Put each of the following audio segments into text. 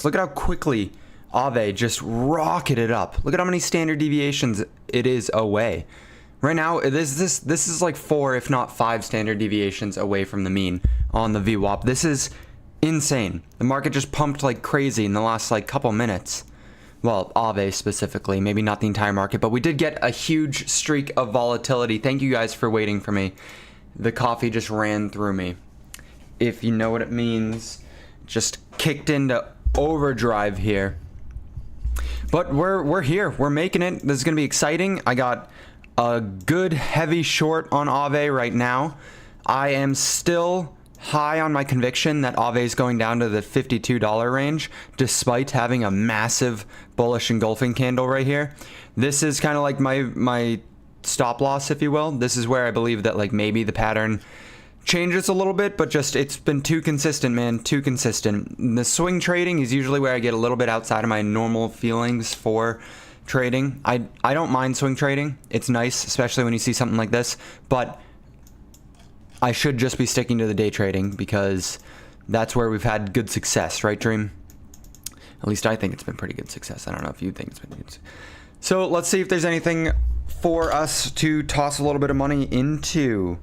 Look at how quickly Aave just rocketed up. Look at how many standard deviations it is away. Right now, this is like 4, if not 5 standard deviations away from the mean on the VWAP. This is insane. The market just pumped like crazy in the last like couple minutes. Well, Aave specifically, maybe not the entire market, but we did get a huge streak of volatility. Thank you guys for waiting for me. The coffee just ran through me. If you know what it means, just kicked into overdrive here. But we're here. We're making it. This is going to be exciting. I got a good heavy short on Aave right now. I am still high on my conviction that Aave is going down to the $52 range, despite having a massive bullish engulfing candle right here. This is kind of like my stop loss, if you will. This is where I believe that like maybe the pattern changes a little bit, but just it's been too consistent, man, too consistent. The swing trading is usually where I get a little bit outside of my normal feelings for trading. I don't mind swing trading. It's nice, especially when you see something like this, but I should just be sticking to the day trading because that's where we've had good success, right, Dream? At least I think it's been pretty good success. I don't know if you think it's been good. So let's see if there's anything for us to toss a little bit of money into.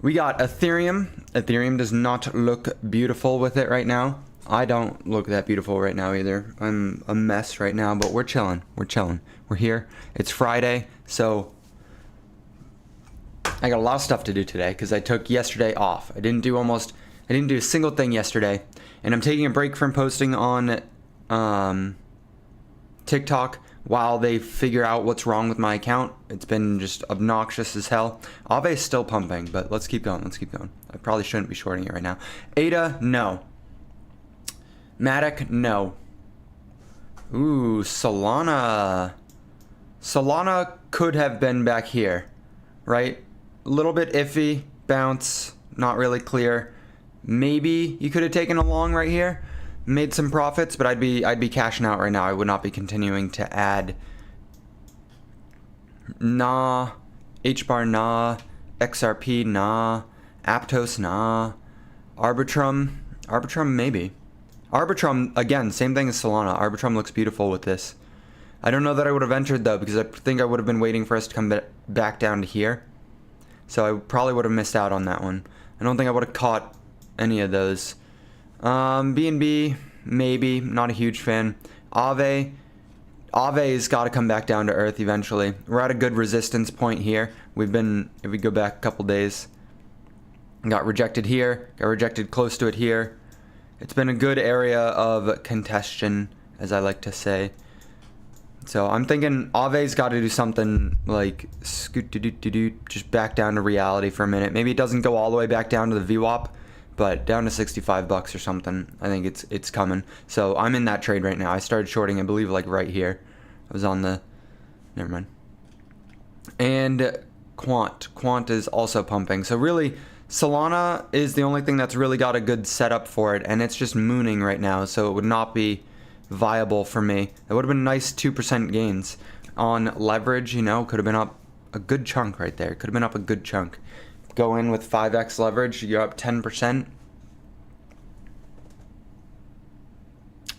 We got Ethereum. Ethereum does not look beautiful with it right now. I don't look that beautiful right now either. I'm a mess right now, but we're chilling. We're chilling. We're here. It's Friday, so I got a lot of stuff to do today because I took yesterday off. I didn't do a single thing yesterday, and I'm taking a break from posting on TikTok while they figure out what's wrong with my account. It's been just obnoxious as hell. Aave is still pumping, but let's keep going. Let's keep going. I probably shouldn't be shorting it right now. ADA, no. Matic, no. Ooh, Solana. Solana could have been back here, right? A little bit iffy. Bounce, not really clear. Maybe you could have taken a long right here, made some profits, but I'd be cashing out right now. I would not be continuing to add. Nah. HBAR, nah. XRP, nah. Aptos, nah. Arbitrum, maybe. Arbitrum, again, same thing as Solana. Arbitrum looks beautiful with this. I don't know that I would have entered though, because I think I would have been waiting for us to come back down to here. So I probably would have missed out on that one. I don't think I would have caught any of those. BNB, maybe. Not a huge fan. Aave has got to come back down to earth eventually. We're at a good resistance point here. We've been, if we go back a couple days, got rejected here, got rejected close to it here. It's been a good area of contention, as I like to say. So I'm thinking Aave's got to do something like just back down to reality for a minute. Maybe it doesn't go all the way back down to the VWAP, but down to 65 bucks or something. I think it's coming. So I'm in that trade right now. I started shorting, I believe, like right here. I was on the, never mind. And Quant is also pumping. So really, Solana is the only thing that's really got a good setup for it, and it's just mooning right now, so it would not be viable for me. It would have been nice 2% gains on leverage, you know, could have been up a good chunk right there. Could have been up a good chunk. Go in with 5x leverage, you're up 10%.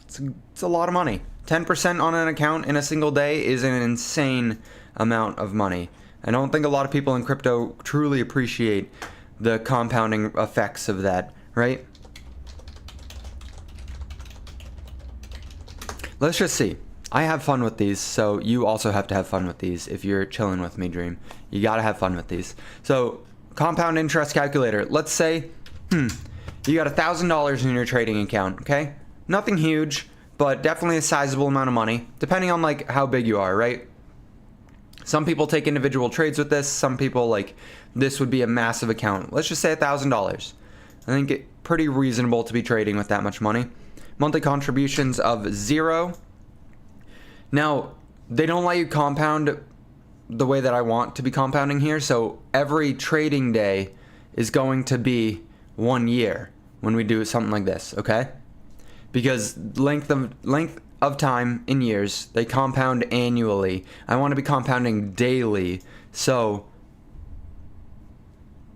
It's a lot of money. 10% on an account in a single day is an insane amount of money. I don't think a lot of people in crypto truly appreciate the compounding effects of that, right? Let's just see. I have fun with these, so you also have to have fun with these if you're chilling with me, Dream. You gotta have fun with these. So, compound interest calculator. Let's say, you got $1,000 in your trading account, okay? Nothing huge, but definitely a sizable amount of money, depending on like how big you are, right? Some people take individual trades with this. Some people, like, this would be a massive account. Let's just say $1,000. I think it's pretty reasonable to be trading with that much money. Monthly contributions of 0. Now, they don't let you compound the way that I want to be compounding here. So every trading day is going to be 1 year when we do something like this, okay? Because length of time in years, they compound annually. I want to be compounding daily, so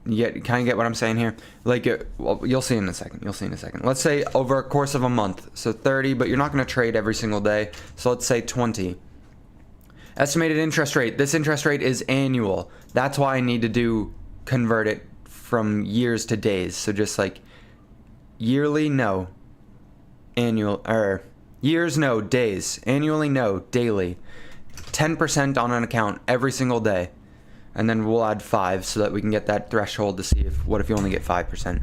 You kind of get what I'm saying here? Like, well, you'll see in a second. You'll see in a second. Let's say over a course of a month. So 30, but you're not going to trade every single day. So let's say 20. Estimated interest rate. This interest rate is annual. That's why I need to convert it from years to days. So just like yearly, no. Annual, or years, no. Days. Annually, no. Daily. 10% on an account every single day. And then we'll add 5 so that we can get that threshold to see if, what if you only get 5%.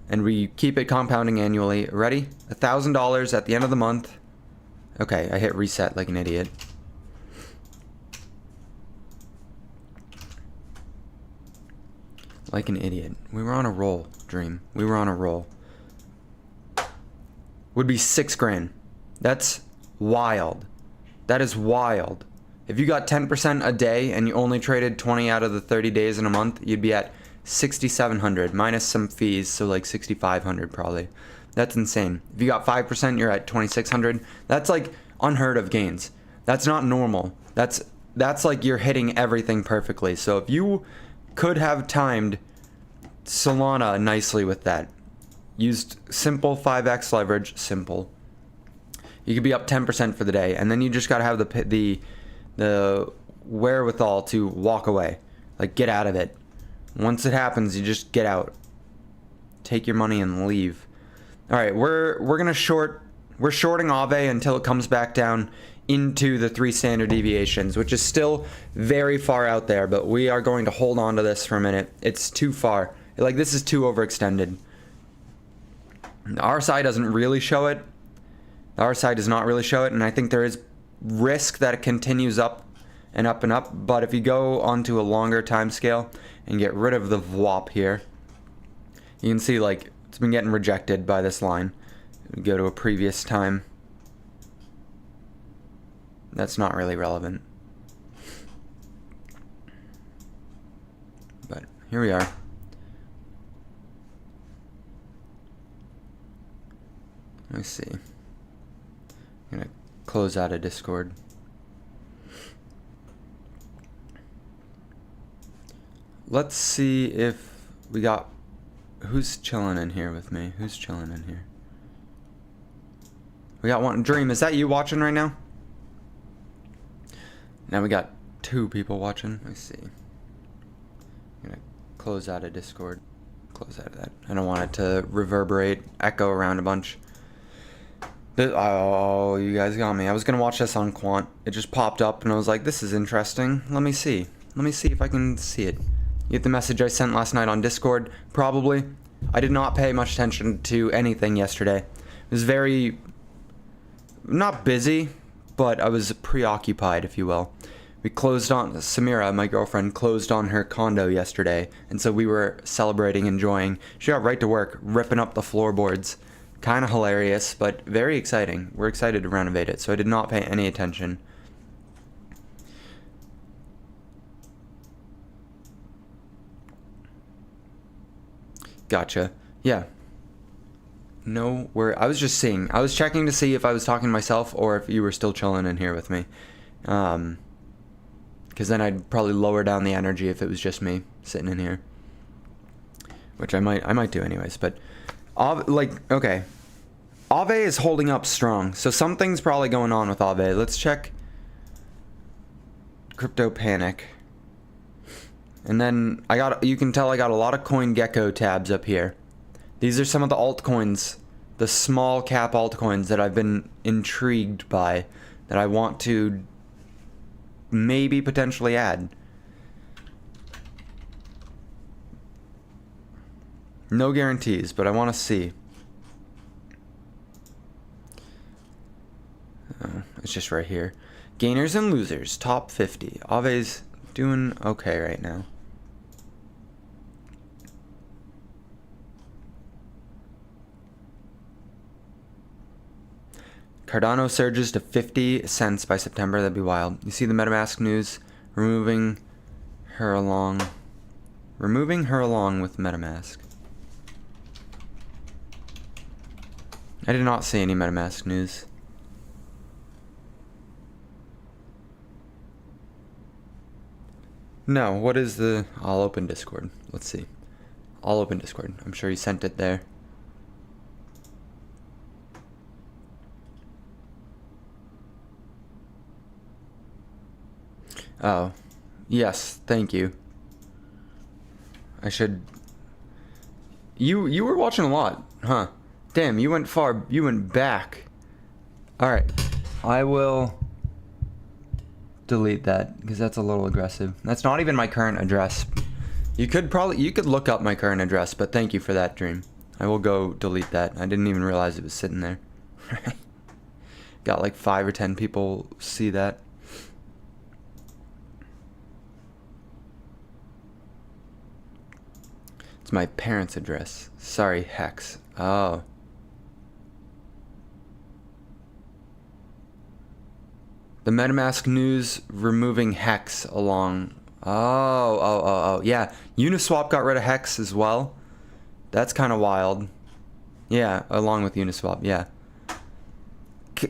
And we keep it compounding annually. Ready? $1,000 at the end of the month. Okay, I hit reset like an idiot. Like an idiot. We were on a roll, Dream. We were on a roll. Would be 6 grand. That's wild. That is wild. If you got 10% a day and you only traded 20 out of the 30 days in a month, you'd be at 6,700 minus some fees, so like 6,500 probably. That's insane. If you got 5%, you're at 2,600. That's like unheard of gains. That's not normal. That's like you're hitting everything perfectly. So if you could have timed Solana nicely with that, used simple 5x leverage, simple, you could be up 10% for the day, and then you just gotta have the wherewithal to walk away, like get out of it. Once it happens, you just get out, take your money and leave. All right, we're shorting Aave until it comes back down into the 3 standard deviations, which is still very far out there, but we are going to hold on to this for a minute. It's too far. Like, this is too overextended. The RSI doesn't really show it. The RSI does not really show it, and I think there is risk that it continues up and up and up, but if you go onto a longer time scale and get rid of the VWAP here, you can see like it's been getting rejected by this line. We go to a previous time. That's not really relevant. But here we are. Let me see. I'm gonna close out of Discord. Let's see if we got... Who's chilling in here with me? Who's chilling in here? We got one. Dream, is that you watching right now? Now we got 2 people watching. Let me see. I'm gonna close out of Discord. Close out of that. I don't want it to reverberate, echo around a bunch. Oh, you guys got me. I was gonna watch this on Quant. It just popped up and I was like, this is interesting. Let me see. Let me see if I can see it. You get the message I sent last night on Discord? Probably. I did not pay much attention to anything yesterday. It was very... not busy, but I was preoccupied, if you will. We closed on... Samira, my girlfriend, closed on her condo yesterday, and so we were celebrating, enjoying. She got right to work, ripping up the floorboards. Kind of hilarious, but very exciting. We're excited to renovate it, so I did not pay any attention. Gotcha. Yeah. No, I was just seeing. I was checking to see if I was talking to myself or if you were still chilling in here with me. Because then I'd probably lower down the energy if it was just me sitting in here. Which I might do anyways, but... okay. Aave is holding up strong, so something's probably going on with Aave. Let's check Crypto Panic. And then you can tell I got a lot of CoinGecko tabs up here. These are some of the altcoins, the small cap altcoins that I've been intrigued by, that I want to maybe potentially add. No guarantees, but I want to see. Oh, it's just right here. Gainers and losers, top 50. Aave's doing okay right now. Cardano surges to 50 cents by September. That'd be wild. You see the MetaMask news? Removing her along with MetaMask. I did not see any MetaMask news. No, what is the... I'll open Discord. Let's see. I'll open Discord. I'm sure he sent it there. Oh. Yes, thank you. I should... You were watching a lot, huh? Damn, you went far. You went back. Alright. I will delete that, because that's a little aggressive. That's not even my current address. You could look up my current address, but thank you for that, Dream. I will go delete that. I didn't even realize it was sitting there. Got like 5 or 10 people see that. It's my parents' address. Sorry, Hex. Oh. The MetaMask news removing Hex along... Oh. Yeah, Uniswap got rid of Hex as well. That's kind of wild. Yeah, along with Uniswap, yeah.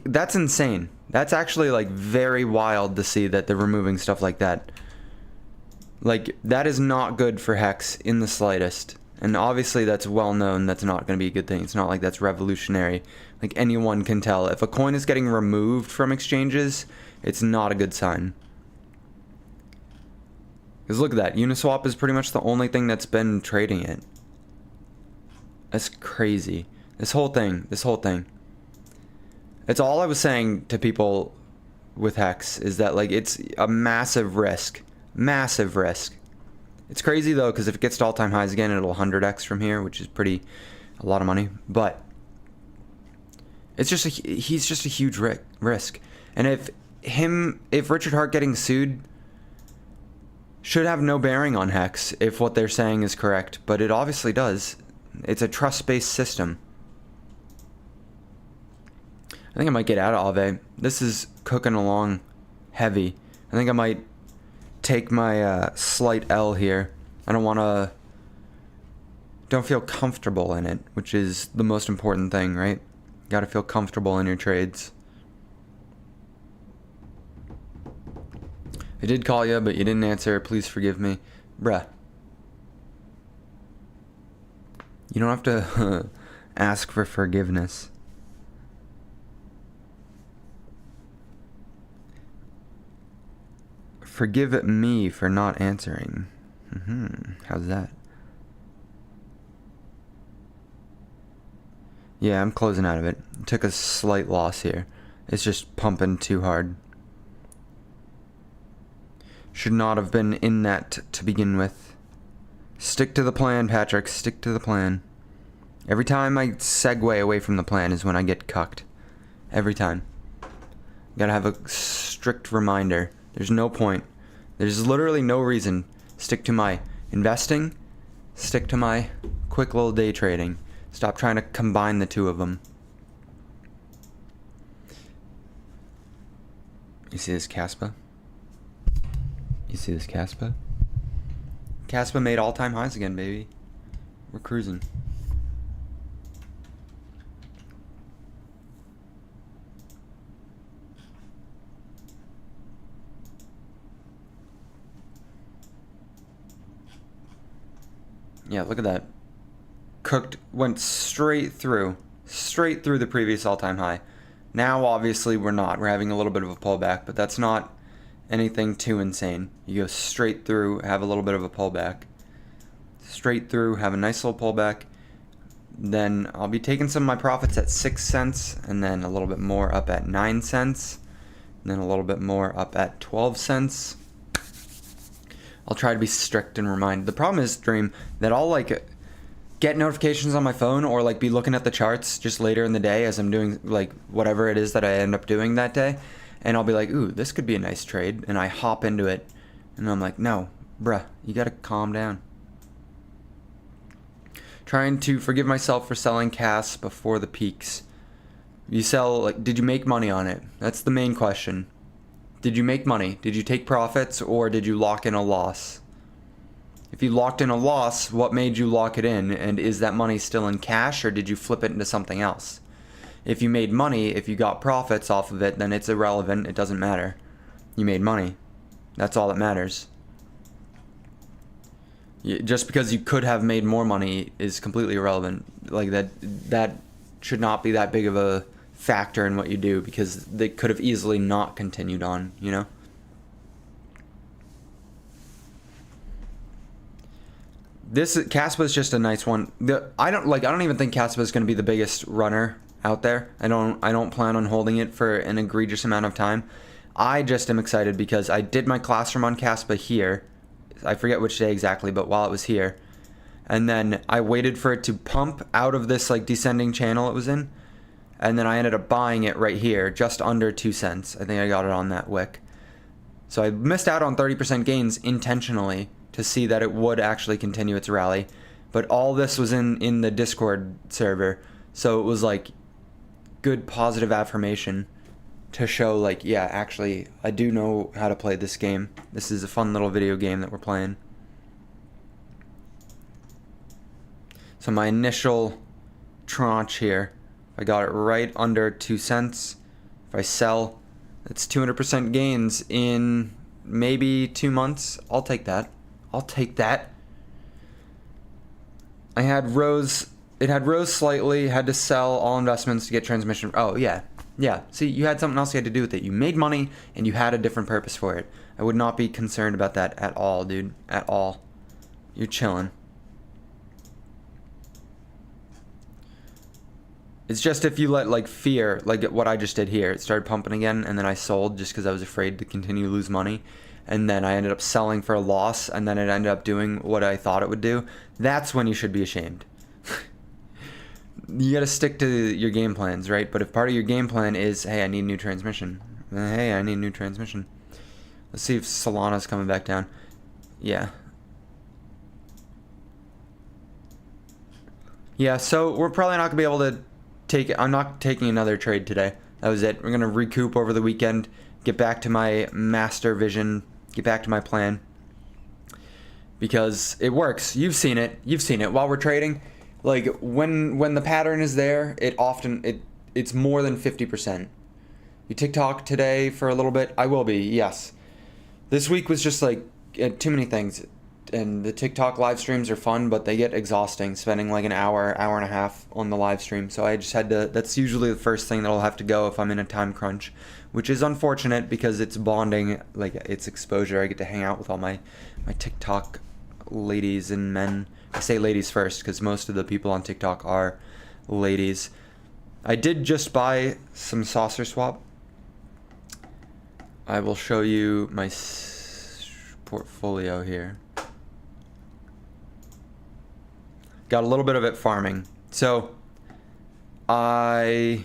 That's insane. That's actually, like, very wild to see that they're removing stuff like that. Like, that is not good for Hex in the slightest. And obviously that's well known that's not going to be a good thing. It's not like that's revolutionary. Like, anyone can tell. If a coin is getting removed from exchanges, it's not a good sign. Because look at that. Uniswap is pretty much the only thing that's been trading it. That's crazy. This whole thing. It's all I was saying to people with Hex is that, like, it's a massive risk. Massive risk. It's crazy though, because if it gets to all-time highs again, it'll 100x from here, which is a lot of money. But it's just he's just a huge risk. And if Richard Heart getting sued should have no bearing on Hex if what they're saying is correct, but it obviously does. It's a trust-based system. I think I might get out of Aave. This is cooking along heavy. I think I might take my slight L here. I don't feel comfortable in it, which is the most important thing, right? You gotta feel comfortable in your trades. I did call you, but you didn't answer. Please forgive me. Bruh. You don't have to ask for forgiveness. Forgive me for not answering. How's that? Yeah, I'm closing out of it. Took a slight loss here. It's just pumping too hard. Should not have been in that to begin with. Stick to the plan, Patrick. Stick to the plan. Every time I segue away from the plan is when I get cucked. Every time. Gotta have a strict reminder. There's no point. There's literally no reason. Stick to my investing. Stick to my quick little day trading. Stop trying to combine the two of them. You see this Kaspa? You see this Kaspa? Kaspa made all-time highs again, baby. We're cruising. Yeah, look at that. Cooked, went straight through the previous all-time high. Now, obviously, we're not. We're having a little bit of a pullback, but that's not anything too insane. You go straight through, have a little bit of a pullback. Straight through, have a nice little pullback. Then I'll be taking some of my profits at 6 cents, and then a little bit more up at 9 cents, and then a little bit more up at 12 cents. I'll try to be strict and remind. The problem is, Dream, that I'll like get notifications on my phone or like be looking at the charts just later in the day as I'm doing like whatever it is that I end up doing that day, and I'll be like, ooh, this could be a nice trade, and I hop into it, and I'm like, no, bruh, you gotta calm down. Trying to forgive myself for selling CAS before the peaks. You sell, like, did you make money on it? That's the main question. Did you make money? Did you take profits, or did you lock in a loss? If you locked in a loss, what made you lock it in? And is that money still in cash, or did you flip it into something else? If you made money, if you got profits off of it, then it's irrelevant. It doesn't matter. You made money. That's all that matters. Just because you could have made more money is completely irrelevant. Like that should not be that big of a factor in what you do, because they could have easily not continued on, you know? This Caspa is just a nice one. I don't even think Caspa is going to be the biggest runner out there. I don't plan on holding it for an egregious amount of time. I just am excited because I did my classroom on Caspa here. I forget which day exactly, but while it was here. And then I waited for it to pump out of this like descending channel it was in. And then I ended up buying it right here, just under 2 cents. I think I got it on that wick. So I missed out on 30% gains intentionally to see that it would actually continue its rally. But all this was in the Discord server. So it was like good positive affirmation to show like, yeah, actually I do know how to play this game. This is a fun little video game that we're playing. So my initial tranche here, I got it right under 2 cents. If I sell, it's 200% gains in maybe 2 months. I'll take that. I'll take that. It had rose slightly, had to sell all investments to get transmission. Oh, yeah. Yeah, see, you had something else you had to do with it. You made money, and you had a different purpose for it. I would not be concerned about that at all, dude. At all. You're chilling. It's just if you let, like, fear, like what I just did here. It started pumping again, and then I sold just because I was afraid to continue to lose money. And then I ended up selling for a loss, and then it ended up doing what I thought it would do. That's when you should be ashamed. You gotta stick to your game plans, right? But if part of your game plan is, hey, I need new transmission. Hey, I need new transmission. Let's see if Solana's coming back down. Yeah. Yeah, so we're probably not gonna be able to take it. I'm not taking another trade today. That was it. We're gonna recoup over the weekend, get back to my master vision, get back to my plan. Because it works. You've seen it. You've seen it. While we're trading, like when the pattern is there, it's more than 50%. You TikTok today for a little bit? I will be, yes. This week was just like too many things. And the TikTok live streams are fun, but they get exhausting, spending like an hour and a half on the live stream. So I just had to, that's usually the first thing that'll have to go if I'm in a time crunch, which is unfortunate because it's bonding, like it's exposure. I get to hang out with all my TikTok ladies and men. I say ladies first because most of the people on TikTok are ladies. I did just buy some Saucer Swap. I will show you my portfolio here. Got a little bit of it farming. So I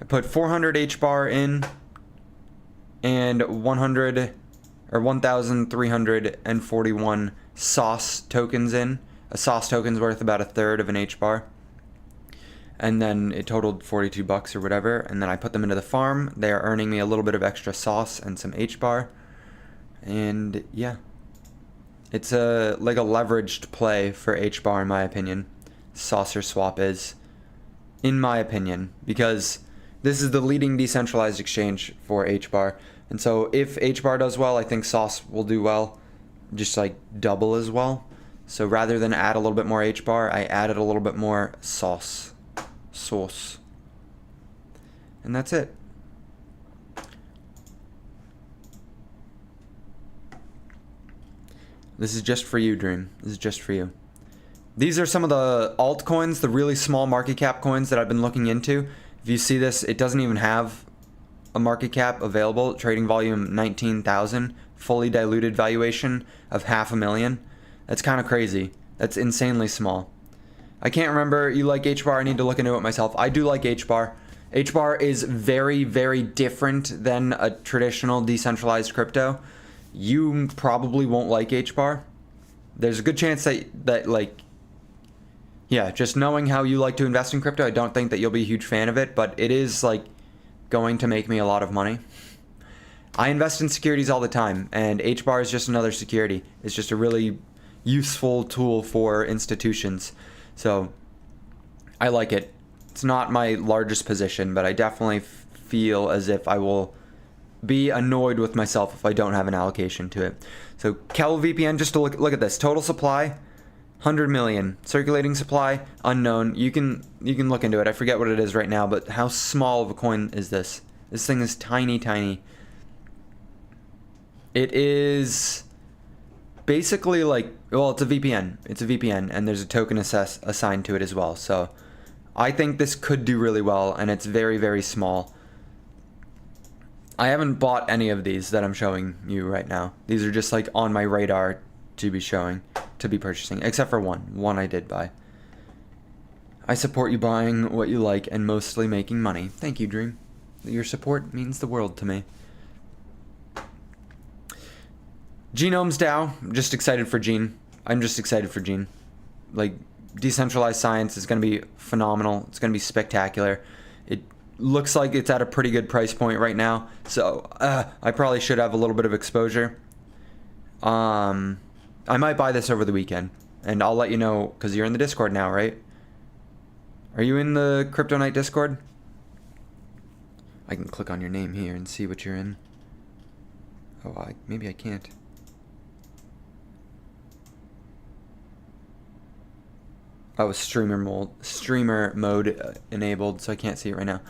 put 400 HBAR in and 100 or 1,341 sauce tokens in. A sauce token's worth about a third of an HBAR. And then it totaled 42 bucks or whatever. And then I put them into the farm. They are earning me a little bit of extra sauce and some HBAR. And yeah. It's like a leveraged play for HBAR in my opinion. Saucer Swap is. In my opinion. Because this is the leading decentralized exchange for HBAR. And so if HBAR does well, I think Sauce will do well, just like double as well. So rather than add a little bit more HBAR, I added a little bit more sauce. And that's it. This is just for you, Dream. This is just for you. These are some of the altcoins, the really small market cap coins that I've been looking into. If you see this, it doesn't even have a market cap available. Trading volume 19,000, fully diluted valuation of $500,000. That's kind of crazy. That's insanely small. I can't remember. You like HBAR? I need to look into it myself. I do like HBAR. HBAR is very, very different than a traditional decentralized crypto. You probably won't like HBAR. There's a good chance that like, yeah, just knowing how you like to invest in crypto, I don't think that you'll be a huge fan of it, but it is like going to make me a lot of money. I invest in securities all the time, and HBAR is just another security. It's just a really useful tool for institutions. So I like it. It's not my largest position, but I definitely feel as if I will be annoyed with myself if I don't have an allocation to it. So Kel VPN, just to look at this total supply, 100 million. Circulating supply, unknown. You can look into it. I forget what it is right now, but how small of a coin is this? This thing is tiny, tiny. It is basically like, well, it's a VPN. It's a VPN, and there's a token assigned to it as well. So I think this could do really well, and it's very, very small. I haven't bought any of these that I'm showing you right now. These are just like on my radar to be purchasing, except for one I did buy. I support you buying what you like and mostly making money. Thank you, Dream. Your support means the world to me. Genomes DAO, just excited for Gene. I'm just excited for Gene. Like, decentralized science is going to be phenomenal. It's going to be spectacular. It looks like it's at a pretty good price point right now, so I probably should have a little bit of exposure. I might buy this over the weekend, and I'll let you know, because you're in the Discord now, right? Are you in the Crypto Night Discord? I can click on your name here and see what you're in. Oh, maybe I can't. Oh, streamer mode enabled, so I can't see it right now.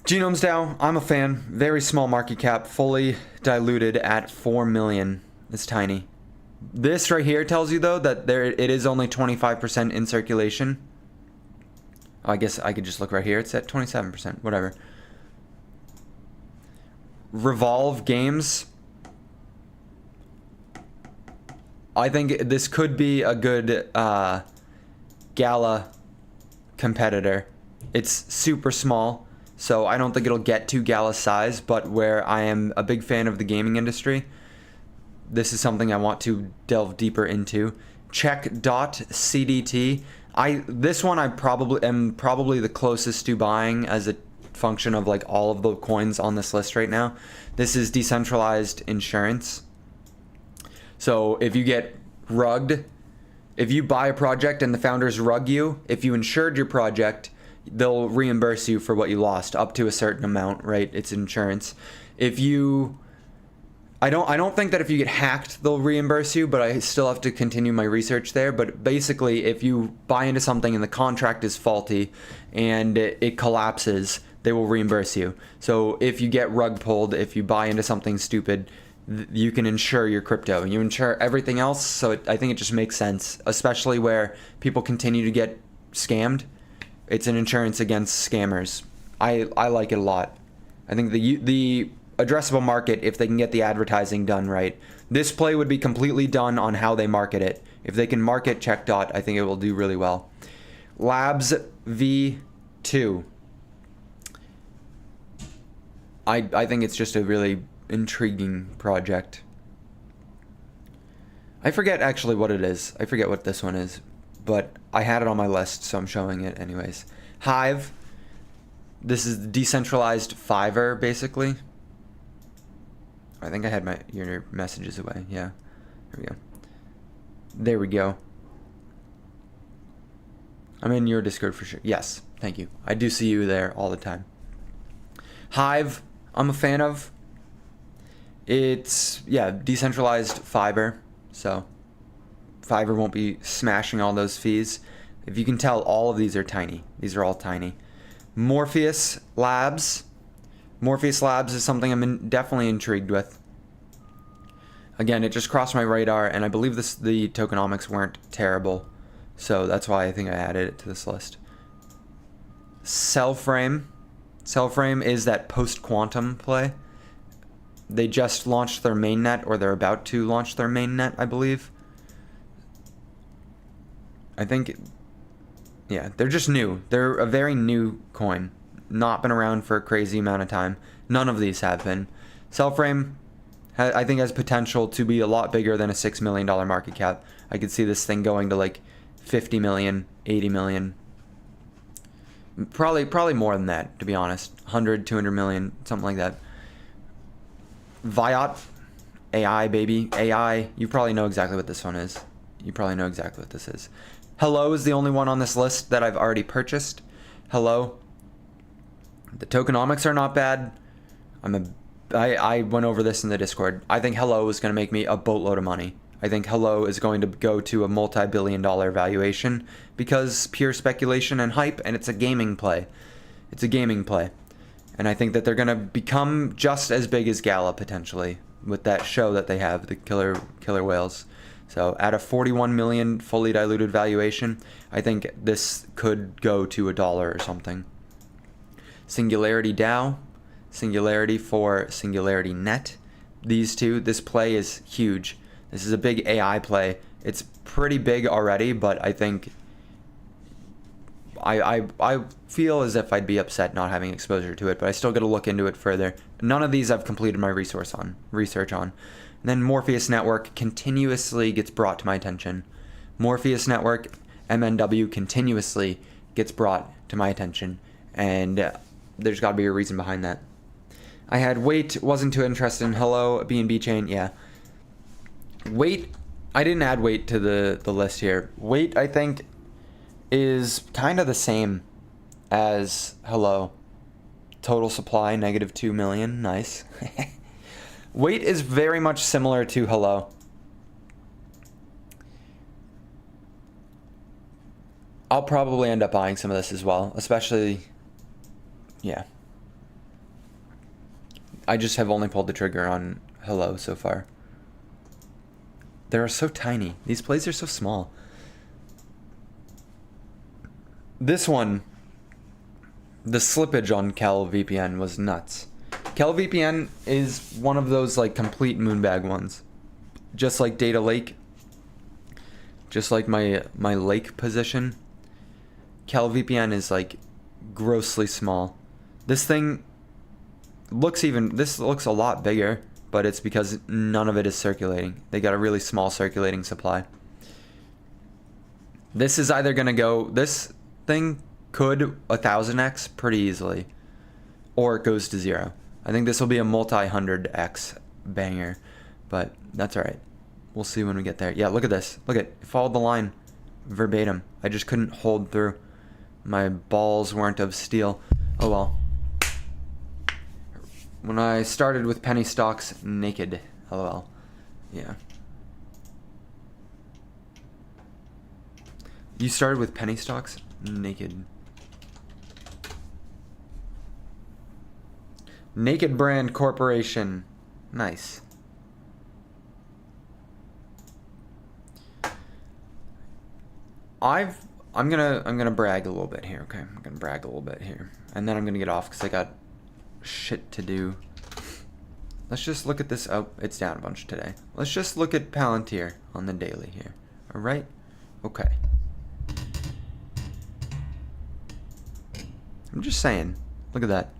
Genomes DAO, I'm a fan. Very small market cap, fully diluted at 4 million. It's tiny. This right here tells you though that it is only 25% in circulation. I guess I could just look right here. It's at 27%. Whatever. Revolve Games. I think this could be a good Gala competitor. It's super small, so I don't think it'll get to Gala size, but where I am a big fan of the gaming industry, this is something I want to delve deeper into. Check.cdt. This one I am probably the closest to buying as a function of like all of the coins on this list right now. This is decentralized insurance. So if you get rugged, if you buy a project and the founders rug you, if you insured your project, they'll reimburse you for what you lost up to a certain amount, right? It's insurance. If you I don't think that if you get hacked, they'll reimburse you, but I still have to continue my research there. But basically, if you buy into something and the contract is faulty and it collapses, they will reimburse you. So if you get rug pulled, if you buy into something stupid, you can insure your crypto. You insure everything else, so I think it just makes sense, especially where people continue to get scammed. It's an insurance against scammers. I like it a lot. I think the addressable market, if they can get the advertising done right. This play would be completely done on how they market it. If they can market Check Dot, I think it will do really well. Labs V2. I think it's just a really intriguing project. I forget actually what it is. I forget what this one is, but I had it on my list, so I'm showing it anyways. Hive. This is decentralized Fiverr, basically. I think I had your messages away. Yeah. Here we go. There we go. I'm in your Discord for sure. Yes. Thank you. I do see you there all the time. Hive, I'm a fan of. It's, yeah, decentralized Fiverr. So Fiverr won't be smashing all those fees. If you can tell, all of these are tiny. These are all tiny. Morpheus Labs. Morpheus Labs is something I'm definitely intrigued with. Again, it just crossed my radar, and I believe the tokenomics weren't terrible, so that's why I think I added it to this list. Cellframe. Cellframe is that post-quantum play. They just launched their mainnet, or they're about to launch their mainnet, I believe. I think, yeah, they're just new. They're a very new coin. Not been around for a crazy amount of time. None of these have been. Cellframe, I think, has potential to be a lot bigger than a $6 million market cap. I could see this thing going to like 50 million, 80 million. Probably more than that, to be honest. 100, 200 million, something like that. Viot, AI, baby. AI, you probably know exactly what this one is. You probably know exactly what this is. Hello is the only one on this list that I've already purchased. Hello. The tokenomics are not bad. I went over this in the Discord. I think Hello is going to make me a boatload of money. I think Hello is going to go to a multi-billion-dollar valuation because pure speculation and hype, and it's a gaming play. It's a gaming play. And I think that they're going to become just as big as Gala, potentially, with that show that they have, the Killer Whales. So at a 41 million fully diluted valuation, I think this could go to $1 or something. Singularity DAO, Singularity for Singularity Net. These two, this play is huge. This is a big AI play. It's pretty big already, but I think I feel as if I'd be upset not having exposure to it, but I still got to look into it further. None of these I've completed my research on. And then Morpheus Network continuously gets brought to my attention. Morpheus Network, MNW, continuously gets brought to my attention, and there's got to be a reason behind that. I had Wait, wasn't too interested in Hello, BNB Chain, yeah. Wait, I didn't add Wait to the list here. Wait, I think, is kind of the same as Hello. Total supply, negative 2 million, nice. Wait is very much similar to Hello. I'll probably end up buying some of this as well, especially, yeah. I just have only pulled the trigger on Hello so far. They're so tiny. These plays are so small. This one, the slippage on CalVPN was nuts. CalVPN is one of those like complete moonbag ones. Just like Data Lake. Just like my lake position. CalVPN is like grossly small. This thing this looks a lot bigger, but it's because none of it is circulating. They got a really small circulating supply. This is either gonna go, this thing could 1000x pretty easily, or it goes to 0. I think this will be a multi-100x banger, but that's alright. We'll see when we get there. Yeah, look at this. Look at it. Followed the line verbatim. I just couldn't hold through. My balls weren't of steel. Oh well. When I started with penny stocks naked. LOL. Yeah. You started with penny stocks naked. Naked Brand Corporation. Nice. I'm gonna brag a little bit here, okay? I'm gonna brag a little bit here. And then I'm gonna get off because I got shit to do. Let's just look at this. Oh, it's down a bunch today. Let's just look at Palantir on the daily here. Alright? Okay. I'm just saying. Look at that.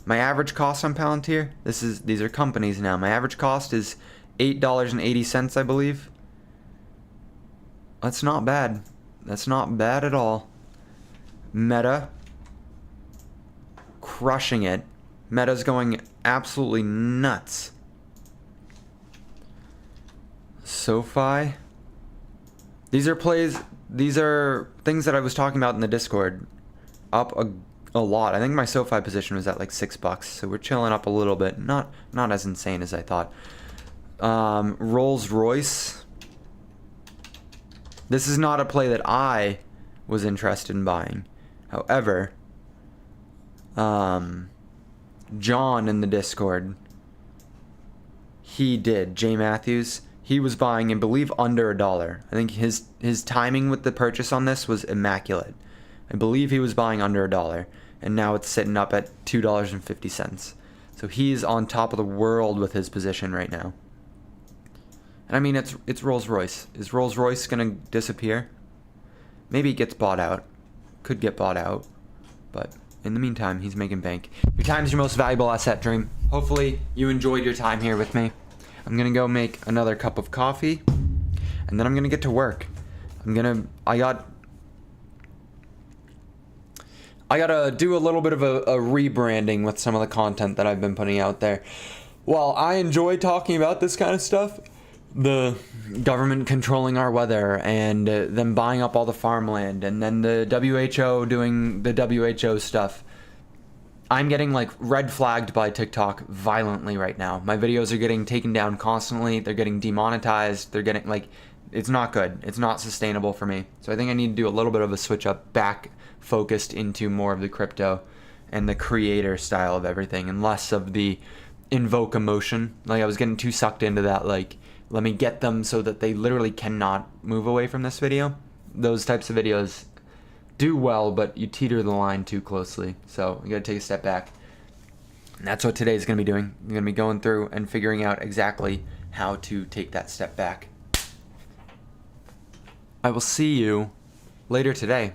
My average cost on Palantir, these are companies now. My average cost is $8.80, I believe. That's not bad. That's not bad at all. Meta, crushing it. Meta's going absolutely nuts. SoFi. These are plays, these are things that I was talking about in the Discord. Up a lot. I think my SoFi position was at like $6, so we're chilling up a little bit. Not as insane as I thought. Rolls-Royce. This is not a play that I was interested in buying. However, John in the Discord, he did. Jay Matthews, he was buying, I believe, under $1. I think his timing with the purchase on this was immaculate. I believe he was buying under $1, and now it's sitting up at $2.50. So he's on top of the world with his position right now. And I mean, it's Rolls-Royce. Is Rolls-Royce gonna disappear? Maybe it gets bought out. Could get bought out. But in the meantime, he's making bank. Your time's your most valuable asset, Dream. Hopefully you enjoyed your time here with me. I'm gonna go make another cup of coffee, and then I'm gonna get to work. I gotta do a little bit of a rebranding with some of the content that I've been putting out there. While I enjoy talking about this kind of stuff, the government controlling our weather and them buying up all the farmland and then the WHO doing the WHO stuff, I'm getting like red flagged by TikTok violently right now. My videos are getting taken down constantly. They're getting demonetized. They're getting like, it's not good. It's not sustainable for me. So I think I need to do a little bit of a switch up, back focused into more of the crypto and the creator style of everything and less of the invoke emotion. Like I was getting too sucked into that, like, let me get them so that they literally cannot move away from this video. Those types of videos do well, but you teeter the line too closely. So you gotta take a step back. And that's what today is gonna be doing. I'm gonna be going through and figuring out exactly how to take that step back. I will see you later today.